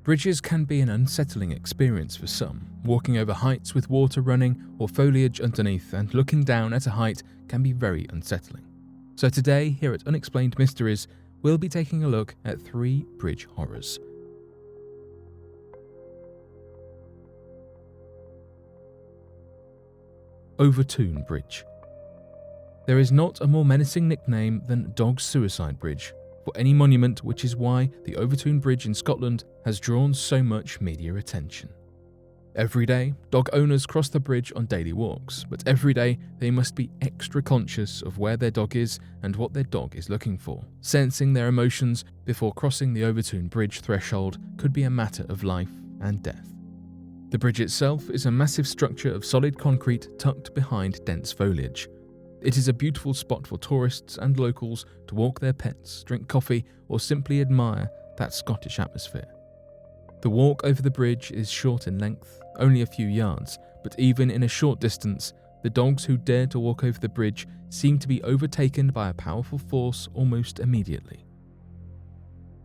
Bridges can be an unsettling experience for some. Walking over heights with water running or foliage underneath and looking down at a height can be very unsettling. So today, here at Unexplained Mysteries, we'll be taking a look at 3 bridge horrors. Overtune Bridge. There is not a more menacing nickname than Dog Suicide Bridge for any monument, which is why the Overtune Bridge in Scotland has drawn so much media attention. Every day, dog owners cross the bridge on daily walks, but every day they must be extra conscious of where their dog is and what their dog is looking for. Sensing their emotions before crossing the Overtune Bridge threshold could be a matter of life and death. The bridge itself is a massive structure of solid concrete tucked behind dense foliage. It is a beautiful spot for tourists and locals to walk their pets, drink coffee, or simply admire that Scottish atmosphere. The walk over the bridge is short in length, only a few yards, but even in a short distance, the dogs who dare to walk over the bridge seem to be overtaken by a powerful force almost immediately.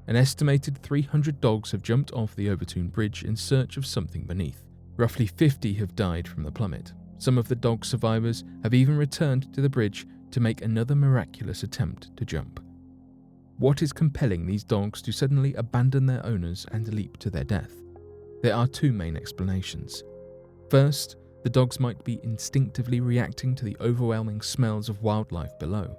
An estimated 300 dogs have jumped off the Overtune Bridge in search of something beneath. Roughly 50 have died from the plummet. Some of the dog survivors have even returned to the bridge to make another miraculous attempt to jump. What is compelling these dogs to suddenly abandon their owners and leap to their death? There are 2 main explanations. First, the dogs might be instinctively reacting to the overwhelming smells of wildlife below.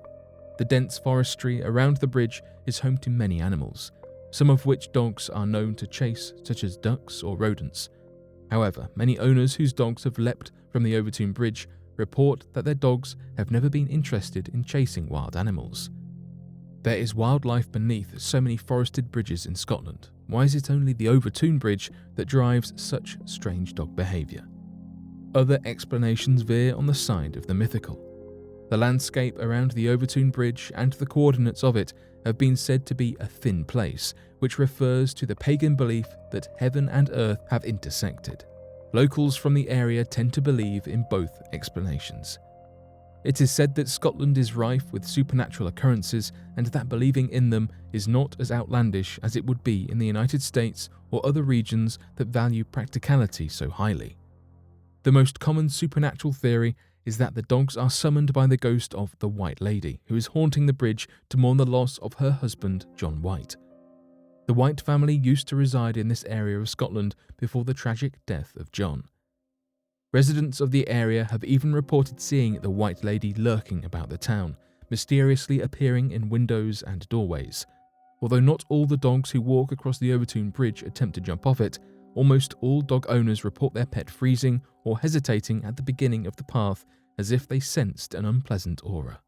The dense forestry around the bridge is home to many animals, some of which dogs are known to chase, such as ducks or rodents. However, many owners whose dogs have leapt from the Overtune Bridge report that their dogs have never been interested in chasing wild animals. There is wildlife beneath so many forested bridges in Scotland. Why is it only the Overtune Bridge that drives such strange dog behaviour? Other explanations veer on the side of the mythical. The landscape around the Overtune Bridge and the coordinates of it have been said to be a thin place, which refers to the pagan belief that heaven and earth have intersected. Locals from the area tend to believe in both explanations. It is said that Scotland is rife with supernatural occurrences and that believing in them is not as outlandish as it would be in the United States or other regions that value practicality so highly. The most common supernatural theory is that the dogs are summoned by the ghost of the White Lady, who is haunting the bridge to mourn the loss of her husband, John White. The White family used to reside in this area of Scotland before the tragic death of John. Residents of the area have even reported seeing the White Lady lurking about the town, mysteriously appearing in windows and doorways. Although not all the dogs who walk across the Overtune Bridge attempt to jump off it, almost all dog owners report their pet freezing or hesitating at the beginning of the path as if they sensed an unpleasant aura.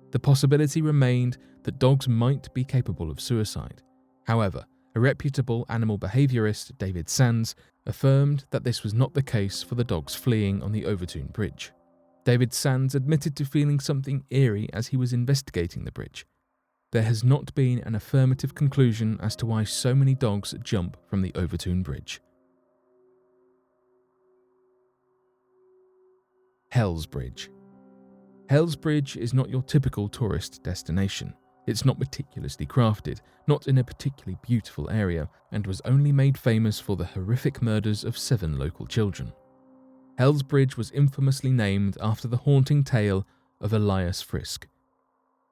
The possibility remained that dogs might be capable of suicide. However, a reputable animal behaviourist, David Sands, affirmed that this was not the case for the dogs fleeing on the Overtune Bridge. David Sands admitted to feeling something eerie as he was investigating the bridge. There has not been an affirmative conclusion as to why so many dogs jump from the Overtune Bridge. Hell's Bridge. Hell's Bridge is not your typical tourist destination. It's not meticulously crafted, not in a particularly beautiful area, and was only made famous for the horrific murders of 7 local children. Hell's Bridge was infamously named after the haunting tale of Elias Frisk.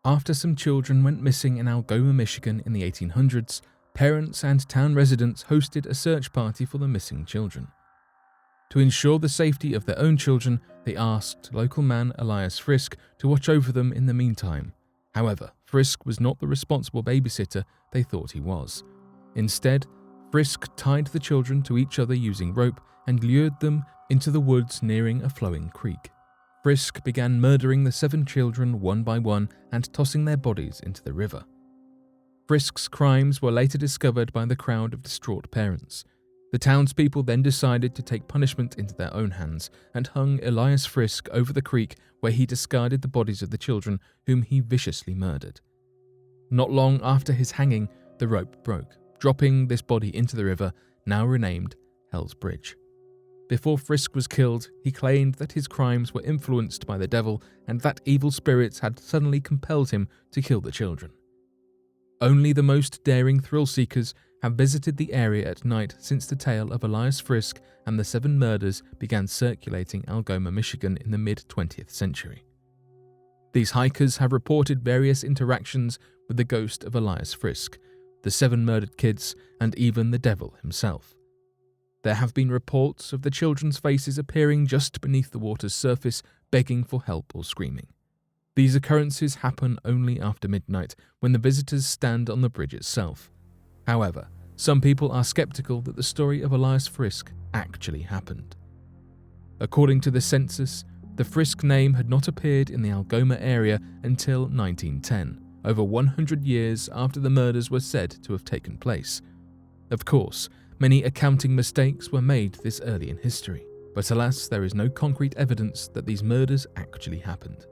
After some children went missing in Algoma, Michigan in the 1800s, parents and town residents hosted a search party for the missing children. To ensure the safety of their own children, they asked local man Elias Frisk to watch over them in the meantime. However, Frisk was not the responsible babysitter they thought he was. Instead, Frisk tied the children to each other using rope and lured them into the woods nearing a flowing creek. Frisk began murdering the 7 children one by one and tossing their bodies into the river. Frisk's crimes were later discovered by the crowd of distraught parents. The townspeople then decided to take punishment into their own hands and hung Elias Frisk over the creek where he discarded the bodies of the children whom he viciously murdered. Not long after his hanging, the rope broke, dropping this body into the river, now renamed Hell's Bridge. Before Frisk was killed, he claimed that his crimes were influenced by the devil and that evil spirits had suddenly compelled him to kill the children. Only the most daring thrill-seekers have visited the area at night since the tale of Elias Frisk and the 7 murders began circulating Algoma, Michigan in the mid-20th century. These hikers have reported various interactions with the ghost of Elias Frisk, the 7 murdered kids, and even the devil himself. There have been reports of the children's faces appearing just beneath the water's surface, begging for help or screaming. These occurrences happen only after midnight, when the visitors stand on the bridge itself. However, some people are skeptical that the story of Elias Frisk actually happened. According to the census, the Frisk name had not appeared in the Algoma area until 1910, over 100 years after the murders were said to have taken place. Of course, many accounting mistakes were made this early in history, but alas, there is no concrete evidence that these murders actually happened.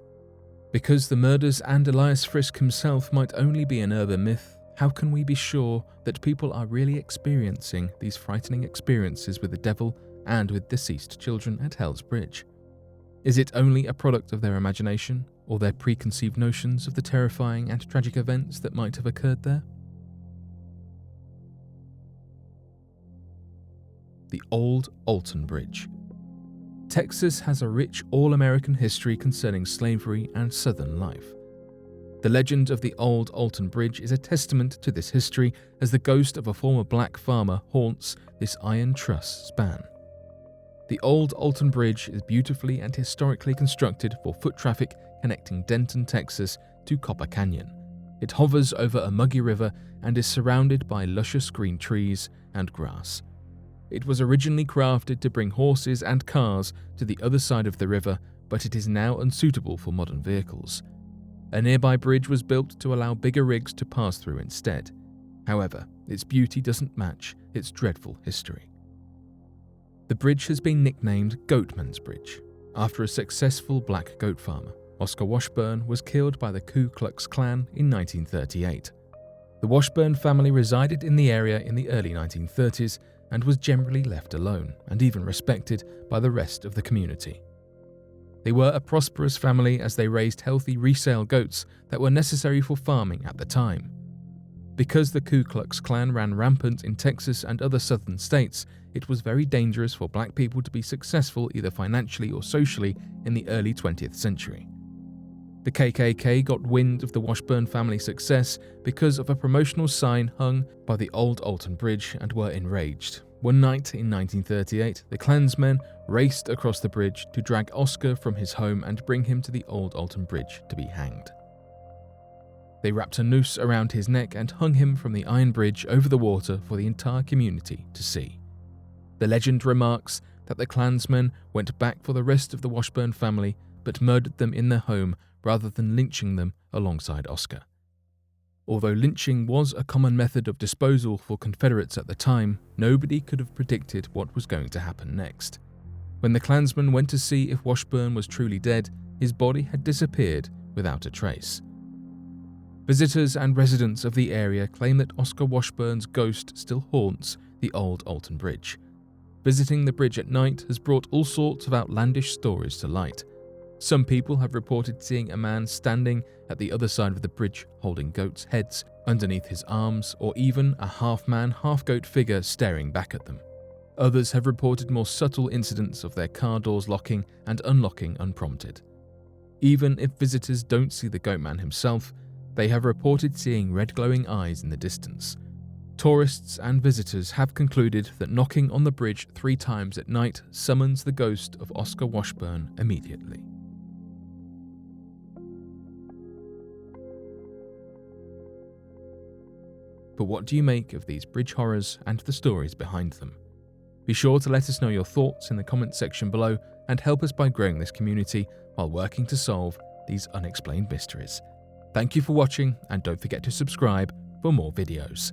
Because the murders and Elias Frisk himself might only be an urban myth, how can we be sure that people are really experiencing these frightening experiences with the devil and with deceased children at Hell's Bridge? Is it only a product of their imagination, or their preconceived notions of the terrifying and tragic events that might have occurred there? The Old Alton Bridge. Texas has a rich all-American history concerning slavery and Southern life. The legend of the Old Alton Bridge is a testament to this history, as the ghost of a former black farmer haunts this iron truss span. The Old Alton Bridge is beautifully and historically constructed for foot traffic connecting Denton, Texas to Copper Canyon. It hovers over a muggy river and is surrounded by luscious green trees and grass. It was originally crafted to bring horses and cars to the other side of the river, but it is now unsuitable for modern vehicles. A nearby bridge was built to allow bigger rigs to pass through instead. However, its beauty doesn't match its dreadful history. The bridge has been nicknamed Goatman's Bridge, after a successful black goat farmer. Oscar Washburn was killed by the Ku Klux Klan in 1938. The Washburn family resided in the area in the early 1930s and was generally left alone and even respected by the rest of the community. They were a prosperous family as they raised healthy resale goats that were necessary for farming at the time. Because the Ku Klux Klan ran rampant in Texas and other southern states, it was very dangerous for black people to be successful either financially or socially in the early 20th century. The KKK got wind of the Washburn family's success because of a promotional sign hung by the Old Alton Bridge and were enraged. One night in 1938, the Klansmen raced across the bridge to drag Oscar from his home and bring him to the Old Alton Bridge to be hanged. They wrapped a noose around his neck and hung him from the iron bridge over the water for the entire community to see. The legend remarks that the Klansmen went back for the rest of the Washburn family but murdered them in their home rather than lynching them alongside Oscar. Although lynching was a common method of disposal for Confederates at the time, nobody could have predicted what was going to happen next. When the Klansmen went to see if Washburn was truly dead, his body had disappeared without a trace. Visitors and residents of the area claim that Oscar Washburn's ghost still haunts the Old Alton Bridge. Visiting the bridge at night has brought all sorts of outlandish stories to light. Some people have reported seeing a man standing at the other side of the bridge holding goats' heads underneath his arms, or even a half-man, half-goat figure staring back at them. Others have reported more subtle incidents of their car doors locking and unlocking unprompted. Even if visitors don't see the goat man himself, they have reported seeing red glowing eyes in the distance. Tourists and visitors have concluded that knocking on the bridge 3 times at night summons the ghost of Oscar Washburn immediately. But what do you make of these bridge horrors and the stories behind them? Be sure to let us know your thoughts in the comments section below and help us by growing this community while working to solve these unexplained mysteries. Thank you for watching, and don't forget to subscribe for more videos.